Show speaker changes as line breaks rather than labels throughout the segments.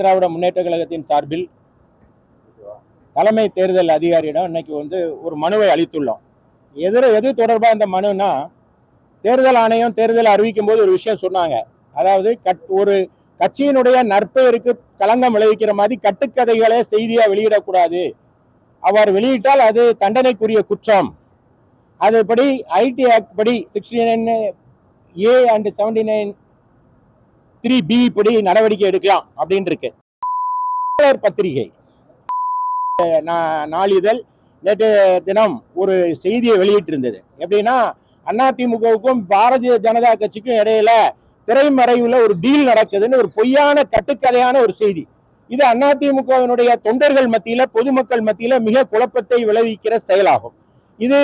திராவிட முன்னேற்ற கழகத்தின் சார்பில் தலைமை தேர்தல் அதிகாரியிடம் இன்னைக்கு ஒரு மனுவை அளித்துள்ளோம். எது தொடர்பாக இந்த மனுனா, தேர்தல் ஆணையம் தேர்தல் அறிவிக்கும் போது ஒரு விஷயம் சொன்னாங்க. அதாவது ஒரு கட்சியினுடைய நற்பெயருக்கு களங்கம் விளைவிக்கிற மாதிரி கட்டுக்கதைகளை செய்தியா வெளியிடக்கூடாது. அவர் வெளியிட்டால் அது தண்டனைக்குரிய குற்றம். அதுபடி ஐடி ஆக்ட் படி 69A and 79(3)B படி நடவடிக்கை எடுக்கலாம் அப்படின்னு இருக்கு. பத்திரிகை நாளிதழ் நேற்று தினம் ஒரு செய்தியை வெளியிட்டிருந்தது. எப்படின்னா, அதிமுகவுக்கும் பாரதிய ஜனதா கட்சிக்கும் இடையில திரைமறைவுல ஒரு டீல் நடக்குதுன்னு ஒரு பொய்யான கட்டுக்கதையான ஒரு செய்தி. இது அதிமுகவினுடைய தொண்டர்கள் மத்தியில, பொதுமக்கள் மத்தியில மிக குழப்பத்தை விளைவிக்கிற செயலாகும். இது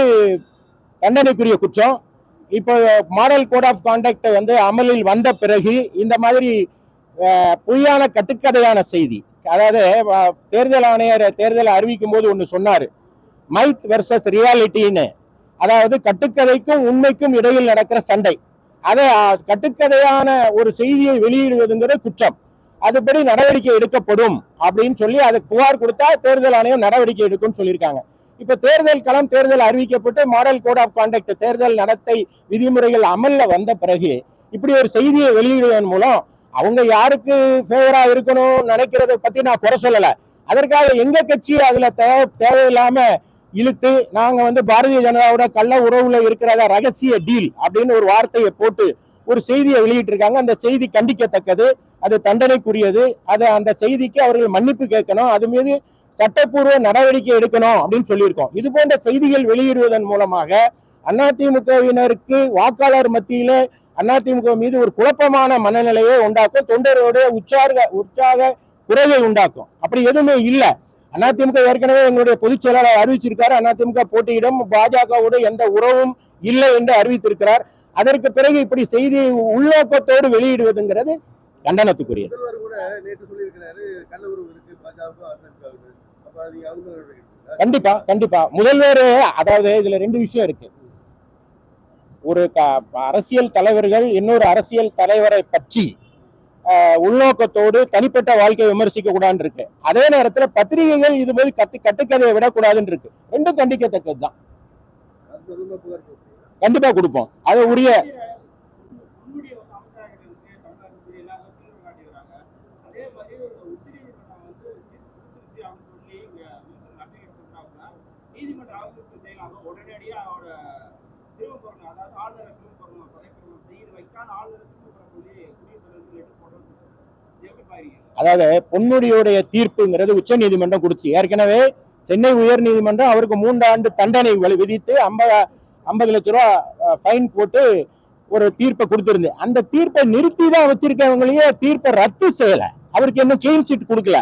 தண்டனைக்குரிய குற்றம். இப்போ மாடல் கோட் ஆஃப் கான்டக்ட் அமலில் வந்த பிறகு இந்த மாதிரி பொய்யான கட்டுக்கதையான செய்தி, அதாவது தேர்தல் ஆணையர் தேர்தலை அறிவிக்கும் போது ஒன்று சொன்னாரு, மைத் வெர்சஸ் ரியாலிட்டின்னு. அதாவது கட்டுக்கதைக்கும் உண்மைக்கும் இடையில் நடக்கிற சண்டை. அதை கட்டுக்கதையான ஒரு செய்தியை வெளியிடுவதுங்கிறது குற்றம். அதுபடி நடவடிக்கை எடுக்கப்படும் அப்படின்னு சொல்லி அதை புகார் கொடுத்தா தேர்தல் ஆணையம் நடவடிக்கை எடுக்கும் சொல்லியிருக்காங்க. இப்ப தேர்தல் அறிவிக்கப்பட்டு மாடல் கோட் ஆஃப் கான்டக்ட் தேர்தல் நடத்தை விதிமுறைகள் அமல்ல வந்த பிறகு இப்படி ஒரு செய்தியை வெளியிடுவதன் மூலம் அவங்க யாருக்கு ஃபேவரா இருக்கணும் நினைக்கிறத பத்தி நான் குறை சொல்லல. அதற்காக எங்க கட்சி அதுல தேவையில்லாம இழுத்து நாங்க பாரதிய ஜனதாவோட கள்ள உறவுல இருக்கிறத ரகசிய டீல் அப்படின்னு ஒரு வார்த்தையை போட்டு ஒரு செய்தியை வெளியிட்டு இருக்காங்க. அந்த செய்தி கண்டிக்கத்தக்கது, அது தண்டனைக்குரியது. அந்த செய்திக்கு அவர்கள் மன்னிப்பு கேட்கணும், அது மீது சட்டப்பூர்வ நடவடிக்கை எடுக்கணும் அப்படின்னு சொல்லியிருக்கோம். இது போன்ற செய்திகள் வெளியிடுவதன் மூலமாக அதிமுகவினருக்கு வாக்காளர் மத்தியில அதிமுக மீது ஒரு குழப்பமான மனநிலையை உண்டாக்கும், தொண்டர்களுடைய உற்சாக குறைவை உண்டாக்கும். அப்படி எதுவுமே இல்லை. அதிமுக ஏற்கனவே எங்களுடைய பொதுச் செயலாளர் அறிவிச்சிருக்காரு, அதிமுக போட்டியிடும், பாஜகவோடு எந்த உறவும் இல்லை என்று அறிவித்திருக்கிறார். அதற்கு பிறகு இப்படி செய்தி உள்நோக்கத்தோடு வெளியிடுவதுங்கிறது கண்டனத்துக்குரியது. கண்டிப்பா கண்டிப்பா முதல்வர், அதாவது இதுல ரெண்டு விஷயம் இருக்கு. ஒரு அரசியல் தலைவர்கள் இன்னொரு அரசியல் தலைவரை பற்றி உள்நோக்கத்தோடு தனிப்பட்ட வாழ்க்கையை விமர்சிக்க கூடாதுன்னு இருக்கு. அதே நேரத்தில் பத்திரிகைகள் இது மாதிரி கட்டுக்கதையை விடக்கூடாதுன்னு இருக்கு. ரெண்டும் கண்டிக்கத்தக்கது தான். கண்டிப்பா கொடுப்போம். அது உரிய அதாவது பொன்முடியுடைய தீர்ப்புங்கிறது உச்ச நீதிமன்றம் கொடுத்து, ஏற்கனவே சென்னை உயர் நீதிமன்றம் அவருக்கு 3 ஆண்டு தண்டனை விதித்து 50 லட்சம் ரூபாய் ஃபைன் போட்டு ஒரு தீர்ப்பை கொடுத்திருந்து. அந்த தீர்ப்பை நிறுத்தி தான் வச்சிருக்கவங்களையே தீர்ப்பை ரத்து செய்யல. அவருக்கு இன்னும் கிளீன் சீட் கொடுக்கல.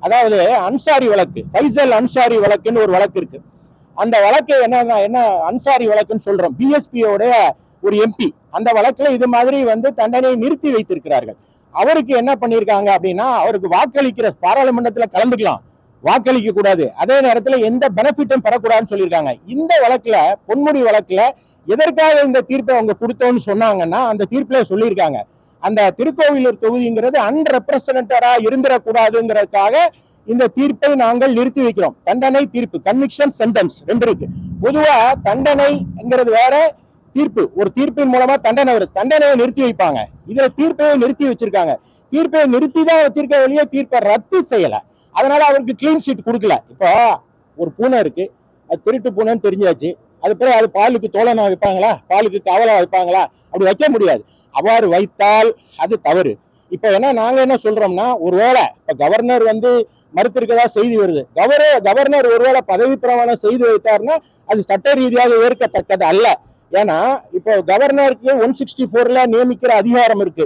அதாவது அன்சாரி வழக்கு, ஃபைசல் அன்சாரி வழக்குன்னு ஒரு வழக்கு இருக்கு. அந்த வழக்கு என்ன அன்சாரி வழக்குன்னு சொல்றோம், பிஎஸ்பியோட ஒரு எம்பி. அந்த வழக்குல இது மாதிரி தண்டனை நிறுத்தி வைத்திருக்கிறார்கள். அவருக்கு என்ன பண்ணிருக்காங்க அப்படின்னா, அவருக்கு வாக்களிக்கிற பாராளுமன்றத்துல கலந்துக்கலாம், வாக்களிக்க கூடாது, அதே நேரத்துல எந்த பெனிஃபிட்டும் பெறக்கூடாதுன்னு சொல்லியிருக்காங்க. இந்த வழக்குல, பொன்முடி வழக்குல எதற்காக இந்த தீர்ப்பை அவங்க கொடுத்தோம்னு சொன்னாங்கன்னா, அந்த தீர்ப்புல சொல்லியிருக்காங்க, அந்த திருக்கோவிலூர் தொகுதிங்கிறது அன்ரெப்ரசன்டடா இருந்துடக்கூடாதுங்கிறதுக்காக இந்த தீர்ப்பை நாங்கள் நிறுத்தி வைக்கிறோம். தண்டனை தீர்ப்பு, கன்விக்ஷன் சென்டென்ஸ் ரெண்டு இருக்கு. பொதுவா தண்டனைங்கிறது வேற, தீர்ப்பு, ஒரு தீர்ப்பின் மூலமா தண்டனை வருது, தண்டனையை நிறுத்தி வைப்பாங்க. இதுல தீர்ப்பையை நிறுத்தி வச்சிருக்காங்க. தீர்ப்பை நிறுத்தி தான் வச்சிருக்க வெளியே தீர்ப்பை ரத்து செய்யல. அதனால அவருக்கு கிளீன் ஷீட் கொடுக்கல. இப்போ ஒரு பூனை இருக்கு, அது திருட்டு பூனைன்னு தெரிஞ்சாச்சு, அது பிறகு அது பாலுக்கு தோழனா வைப்பாங்களா, பாலுக்கு காவலா வைப்பாங்களா? அப்படி வைக்க முடியாது. அவ்வாறு வைத்தால் அது தவறு. இப்ப நாங்க என்ன சொல்றோம்னா, ஒருவேளை இப்ப கவர்னர் மறுத்திருக்கதா செய்தி வருது. கவர்னர் ஒருவேளை பதவி பிரமாணம் செய்து வைத்தார்னா அது சட்ட ரீதியாக ஏற்கத்தக்கது அல்ல. ஏன்னா இப்போ கவர்னருக்கு 164ல நியமிக்கிற அதிகாரம் இருக்கு.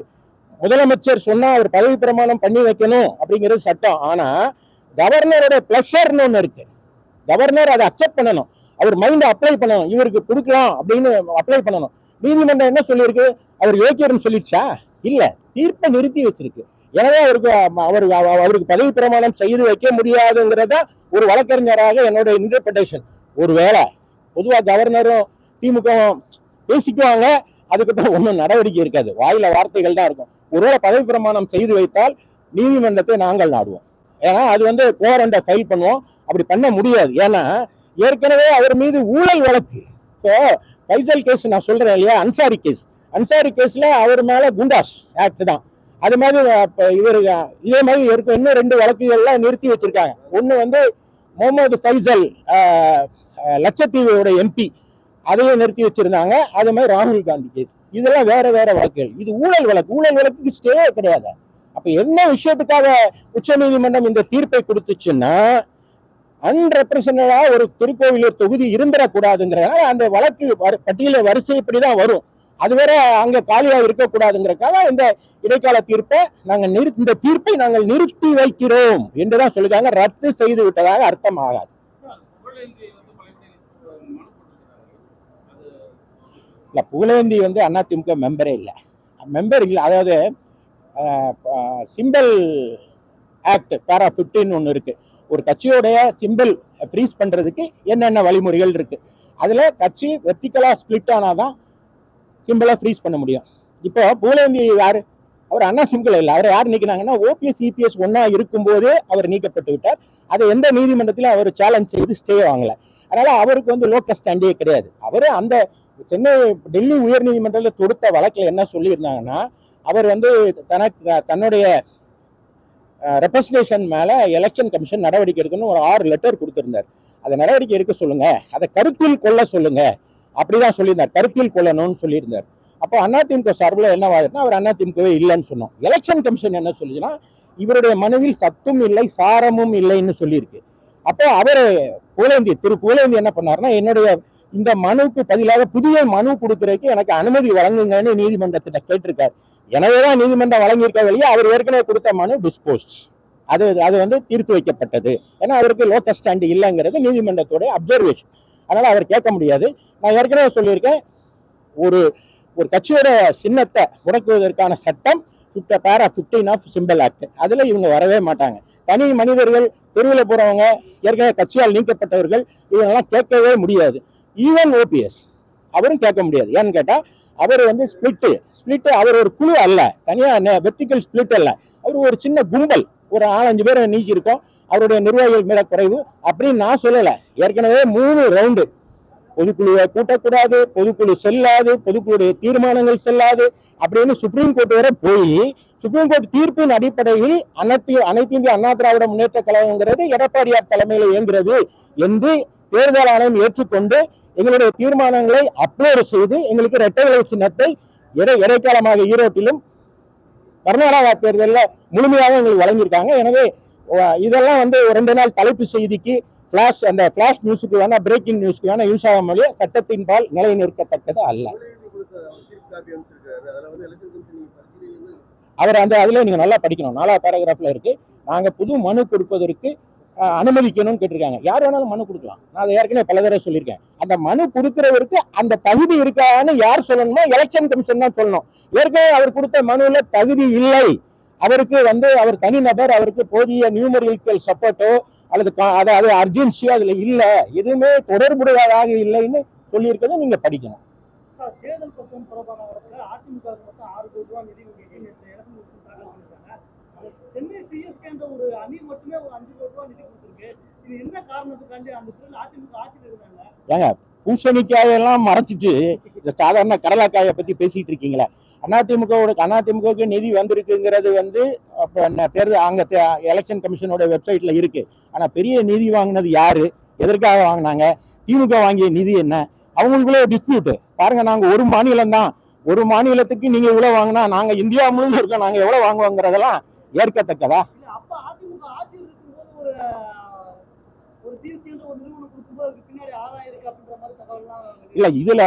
முதலமைச்சர் சொன்னா அவர் பதவி பிரமாணம் பண்ணி வைக்கணும் அப்படிங்கிறது சட்டம். ஆனா கவர்னரோட பிளஷர்னு ஒண்ணு இருக்கு. கவர்னர் அதை அக்செப்ட் பண்ணணும், அவர் மைண்ட் அப்ளை பண்ணணும், இவருக்கு கொடுக்கலாம் அப்படின்னு அப்ளை பண்ணணும். நீதிமன்றம் என்ன சொல்லியிருக்கு, அவர் யோக்கியர்னு சொல்லிடுச்சா? இல்ல, தீர்ப்பை நிறுத்தி வச்சிருக்கு. எனவே அவருக்கு பதவி பிரமாணம் செய்து வைக்க முடியாதுங்கிறத ஒரு வழக்கறிஞராக என்னோட இன்டர்பிரேஷன். ஒருவேளை பொதுவா கவர்னரும் திமுக பேசிக்குவாங்க, அதுக்கப்புறம் ஒன்றும் நடவடிக்கை இருக்காது, வாயில வார்த்தைகள் தான் இருக்கும். ஒருவேளை பதவி பிரமாணம் செய்து வைத்தால் நீதிமன்றத்தை நாங்கள் நாடுவோம். ஏன்னா அது வந்து கோரண்டை ஃபைல் பண்ணுவோம். அப்படி பண்ண முடியாது. ஏன்னா ஏற்கனவே அவர் மீது ஊழல் வழக்கு. இப்போ ஃபைசல் கேஸ் நான் சொல்றேன் இல்லையா, அன்சாரி கேஸ்ல அவர் மேல குண்டாஸ் ஆக்ட் தான். அது மாதிரி இவரு இதே மாதிரி இன்னும் 2 வழக்குகள்லாம் நிறுத்தி வச்சிருக்காங்க. ஒண்ணு வந்து முகமது ஃபைசல் லட்சத்தீவோட எம்பி, அதையும் நிறுத்தி வச்சிருந்தாங்க. அது மாதிரி ராகுல் காந்தி கேஸ், இதெல்லாம் வேற வேற வழக்குகள். இது ஊழல் வழக்குக்கு ஸ்டே கிடையாது. அப்ப என்ன விஷயத்துக்காக உச்ச நீதிமன்றம் இந்த தீர்ப்பை கொடுத்துச்சுன்னா, அன்ரெப்ரசன்டா ஒரு திருக்கோவிலூர் தொகுதி இருந்துடக்கூடாதுங்கிறதுனால அந்த வழக்கு பட்டியல வரிசைப்படிதான் வரும். அது வேற அங்க காலியா இருக்கக்கூடாதுங்கிறதுக்காக இந்த இடைக்கால தீர்ப்பை இந்த தீர்ப்பை நாங்கள் நிறுத்தி வைக்கிறோம் என்றுதான் சொல்லுறாங்க. ரத்து செய்து விட்டதாக அர்த்தம் ஆகாது. இல்ல, புகழேந்தி வந்து அதிமுக மெம்பரே இல்லை, அதாவது சிம்பிள் ஆக்ட் பேரா 15 ஒன்று இருக்கு. ஒரு கட்சியோடைய சிம்பிள் ஃப்ரீஸ் பண்றதுக்கு என்னென்ன வழிமுறைகள் இருக்கு. அதுல கட்சி வெர்டிகலா ஸ்பிளிட் ஆனாதான் சிம்பிளா ஃப்ரீஸ் பண்ண முடியும். இப்போ புகழேந்தி யாரு? அவர் அண்ணா சிம்பிள் இல்லை. அவர் யார் நீக்கினாங்கன்னா, ஓபிஎஸ் இபிஎஸ் ஒன்னா இருக்கும் போதே அவர் நீக்கப்பட்டு விட்டார். அதை எந்த நீதிமன்றத்திலும் அவர் சேலஞ்ச் செய்து ஸ்டே வாங்கல. அதனால அவருக்கு வந்து லோக்கல் ஸ்டாண்டே கிடையாது. அவரு அந்த டெல்லி உயர் நீதிமன்றத்தில் தொடுத்த வழக்கில் என்ன சொல்லியிருந்தாங்கன்னா, அவர் வந்து தன்னுடைய ரெப்ரசன்டேஷன் மேல எலெக்ஷன் கமிஷன் நடவடிக்கை எடுக்கணும்னு ஒரு 6 லெட்டர் கொடுத்திருந்தார். அதை நடவடிக்கை எடுக்க சொல்லுங்க, அதை கருத்தில் கொள்ள சொல்லுங்க, அப்படிதான் சொல்லியிருந்தார். கருத்தில் கொள்ளணும்னு சொல்லியிருந்தார். அப்போ அதிமுக சார்பில் என்ன வாதினா, அவர் அதிமுகவே இல்லைன்னு சொன்னோம். எலெக்ஷன் கமிஷன் என்ன சொல்லுச்சுன்னா, இவருடைய மனுவில் சத்தும் இல்லை சாரமும் இல்லைன்னு சொல்லியிருக்கு. அப்போ அவர் புகழேந்தி என்ன பண்ணாருன்னா, என்னுடைய இந்த மனுவுக்கு பதிலாக புதிய மனு கொடுக்கறதுக்கு எனக்கு அனுமதி வழங்குங்கன்னு நீதிமன்றத்திட்ட கேட்டிருக்காரு. எனவேதான் நீதிமன்றம் வழங்கியிருக்க வழியே அவர் ஏற்கனவே கொடுத்த மனு டிஸ்போஸ்ட், அது வந்து தீர்த்து வைக்கப்பட்டது. ஏன்னா அவருக்கு லோக்கல் ஸ்டாண்ட் இல்லைங்கிறது நீதிமன்றத்தோட அப்சர்வேஷன். அதனால அவர் கேட்க முடியாது. நான் ஏற்கனவே சொல்லியிருக்கேன், ஒரு கட்சியோட சின்னத்தை முடக்குவதற்கான சட்டம் பேரா 15 ஆஃப் சிம்பிள் ஆக்ட், அதுல இவங்க வரவே மாட்டாங்க. தனி மனிதர்கள், தெருவில் போறவங்க, ஏற்கனவே கட்சியால் நீக்கப்பட்டவர்கள், இவங்கெல்லாம் கேட்கவே முடியாது. ஈவன் ஓபிஎஸ் அவரும் கேட்க முடியாது. ஏன்னு கேட்டா, அவர் வந்து ஸ்பிளிட் அவர் ஒரு குழு அல்ல, தனியா வெர்டிகல் ஸ்பிளிட் அல்ல. அவர் ஒரு சின்ன கும்பல், ஒரு 4-5 பேரை நீக்கி இருக்கோம். அவருடைய நிர்வாகிகள் மேல குறைவு அப்படின்னு நான் சொல்லல. ஏற்கனவே 3 ரவுண்டு பொதுக்குழுவை கூட்டக்கூடாது, பொதுக்குழு செல்லாது, பொதுக்குழுடைய தீர்மானங்கள் செல்லாது அப்படின்னு சுப்ரீம் கோர்ட் வரை போய், சுப்ரீம் கோர்ட் தீர்ப்பின் அடிப்படையில் அனைத்து இந்திய அண்ணா திராவிட முன்னேற்ற கழகங்கிறது எடப்பாடியார் தலைமையில் இயங்குகிறது என்று தேர்தல் ஆணையம் ஏற்றுக்கொண்டு எங்களுடைய தீர்மானங்களை அப்லோடு செய்து எங்களுக்கு இரட்டை இலை சின்னத்தை இடைக்காலமாக ஈரோட்டிலும் கர்நாடகா தேர்தலில் முழுமையாக எங்களுக்கு வழங்கியிருக்காங்க. எனவே இதெல்லாம் வந்து 2 நாள் தலைப்பு செய்திக்கு பிளாஷ் நியூஸுக்கு வேணா, பிரேக்கிங் நியூஸ்க்கு வேணா யூஸ் ஆகும் மொழி சட்டத்தின் பால் நிலை நிற்கத்தக்கது அல்ல. அவர் அதுல நீங்க நல்லா படிக்கணும். 4வது பேராகிராஃப்ல இருக்கு, நாங்க புது மனு கொடுப்பதற்கு அனுமதிக்கணும்னு கேட்டிருக்காங்க. யார் வேணாலும் மனு கொடுக்கலாம். நான் அதை ஏற்கனவே பல தடவை சொல்லியிருக்கேன். அந்த மனு கொடுக்கிறவருக்கு அந்த தகுதி இருக்கான்னு யார் சொல்லணுமோ எலெக்ஷன் கமிஷன் தான் சொல்லணும். ஏற்கனவே அவர் கொடுத்த மனுவில் தகுதி இல்லை, அவருக்கு வந்து அவர் தனிநபர், அவருக்கு போதிய நியூமரிக்கல் சப்போர்ட்டோ அல்லது அதாவது அர்ஜென்சியோ அதுல இல்ல, எதுவுமே தொடர்புடையதாக இல்லைன்னு சொல்லியிருக்கிறத நீங்க படிக்கணும்.
தேர்தல் பக்கம் பிரபாகரத்துல அதிமுக மொத்தம் 6 கோடி ரூபாய் நிதி சென்னை சிஎஸ்கே என்ற ஒரு அணி மட்டுமே ஒரு 5 கோடி ரூபாய் நிதி கொடுத்திருக்கு. இது என்ன காரணத்துக்காண்டி அந்த அதிமுக ஆட்சியில் இருந்தாங்க? ஏங்க, பூசணிக்காயெல்லாம் மறைச்சிட்டு இந்த சாதாரண கடலைக்காயை பத்தி பேசிட்டு இருக்கீங்களா? அதிமுகவுக்கு நிதி வந்திருக்குங்கிறது வந்து தேர்தல் அங்க எலெக்ஷன் கமிஷனோட வெப்சைட்ல இருக்கு. ஆனா பெரிய நிதி வாங்கினது யாரு, எதற்காக வாங்கினாங்க, திமுக வாங்கிய நிதி என்ன, அவங்களுக்குள்ளே டிஸ்பியூட் பாருங்க. நாங்க ஒரு மாநிலம் தான், ஒரு மாநிலத்துக்கு நீங்க இவ்வளவு வாங்கினா நாங்க இந்தியா முழுவதும் இருக்கோம், நாங்க எவ்வளவு வாங்குவோங்கிறதெல்லாம் ஏற்கத்தக்கதா? இல்ல, இதுல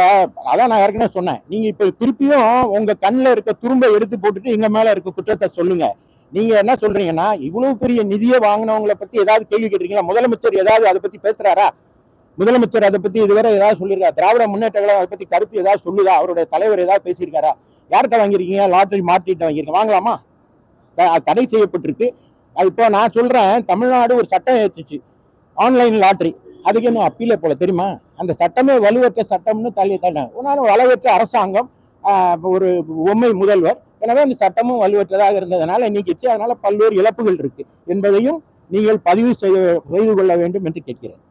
அதான் நான் ஏற்கனவே சொன்னேன். நீங்க இப்ப திருப்பியும் உங்க கண்ணுல இருக்க துரும்பை எடுத்து போட்டுட்டு எங்க மேல இருக்க குற்றத்தை சொல்லுங்க. நீங்க என்ன சொல்றீங்கன்னா, இவ்வளவு பெரிய நிதியை வாங்கினவங்களை பத்தி ஏதாவது கேள்வி கேட்டீங்களா? முதலமைச்சர் ஏதாவது அதை பத்தி பேசுறாரா? முதலமைச்சர் அதை பத்தி இதுவரை ஏதாவது சொல்லியிருக்காரு? திராவிட முன்னேற்ற கழகம் அதை பத்தி கருத்து ஏதாவது சொல்லுதா? அவருடைய தலைவர் ஏதாவது பேசியிருக்காரா? யார்கிட்ட வாங்கியிருக்கீங்க? லாட்டரி மார்க்கெட் வாங்கியிருக்கீங்க, வாங்கலாமா? தடை செய்யப்பட்டிருக்கு. அது இப்போ நான் சொல்றேன், தமிழ்நாடு ஒரு சட்டம் ஏற்றுச்சு, ஆன்லைன் லாட்டரி. அதுக்கு இன்னும் அப்பீலே போல, தெரியுமா? அந்த சட்டமே வலுவற்ற சட்டம்னு தள்ளி வலுவற்ற அரசாங்கம், ஒரு பொம்மை முதல்வர்
எனவே அந்த சட்டமும் வலுவற்றதாக இருந்ததனால நீக்கிச்சு. அதனால பல்வேறு இழப்புகள் இருக்கு என்பதையும் நீங்கள் பதிவு செய்து கொள்ள வேண்டும் என்று கேட்கிறேன்.